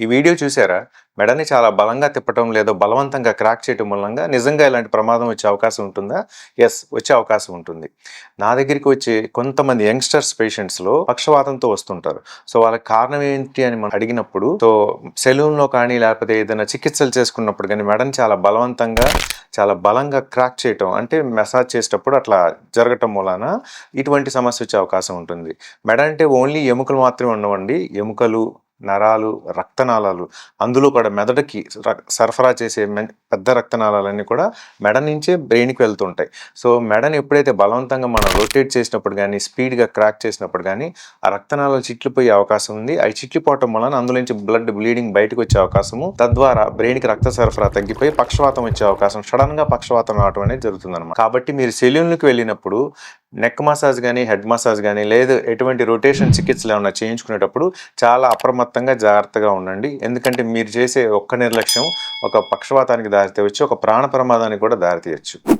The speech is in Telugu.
వీడియో చూసారా? మెడని చాలా బలంగా తిప్పటం లేదా బలవంతంగా క్రాక్ చేయటం మూలంగా నిజంగా ఇలాంటి ప్రమాదం వచ్చే అవకాశం ఉంటుందా? యెస్, వచ్చే అవకాశం ఉంటుంది. నా దగ్గరికి వచ్చే కొంతమంది యంగ్‌స్టర్స్ పేషెంట్స్‌లో పక్షవాతంతో వస్తుంటారు. సో, వాళ్ళకి కారణం ఏంటి అని మనం అడిగినప్పుడు సెలూన్‌లో కానీ లేకపోతే ఏదైనా చికిత్సలు చేసుకున్నప్పుడు గానీ మెడని చాలా బలంగా క్రాక్ చేయటం అంటే మసాజ్ చేసేటప్పుడు అట్లా జరగటం మూలాన ఇటువంటి సమస్య వచ్చే అవకాశం ఉంటుంది. మెడ అంటే ఓన్లీ ఎముకలు మాత్రమే ఉండవండి. ఎముకలు, నరాలు, రక్తనాళాలు, అందులో కూడా మెదడుకి సరఫరా చేసే పెద్ద రక్తనాళాలన్నీ కూడా మెడ నుంచే బ్రెయిన్‌కి వెళ్తుంటాయి. సో, మెడని ఎప్పుడైతే బలవంతంగా మనం రొటేట్ చేసినప్పుడు గానీ, స్పీడ్‌గా క్రాక్ చేసినప్పుడు గానీ, ఆ రక్తనాళాలు చిట్లిపోయే అవకాశం ఉంది. అవి చిట్లిపోవటం వలన అందులో నుంచి బ్లీడింగ్ బయటకు వచ్చే అవకాశము, తద్వారా బ్రెయిన్‌కి రక్త సరఫరా తగ్గిపోయి పక్షవాతం వచ్చే అవకాశం, సడన్‌గా పక్షవాతం రావడం అనేది జరుగుతుందన్నమాట. కాబట్టి మీరు సెలూన్‌కి వెళ్ళినప్పుడు నెక్ మసాజ్ గానీ, హెడ్ మసాజ్ గానీ, లేదు ఎటువంటి రొటేషన్ చికిత్సలు ఏమన్నా చేయించుకునేటప్పుడు చాలా అప్రమత్తంగా, జాగ్రత్తగా ఉండండి. ఎందుకంటే మీరు చేసే ఒక్క నిర్లక్ష్యం ఒక పక్షవాతానికి దారితీయవచ్చు, ఒక ప్రాణ ప్రమాదానికి కూడా దారితీయొచ్చు.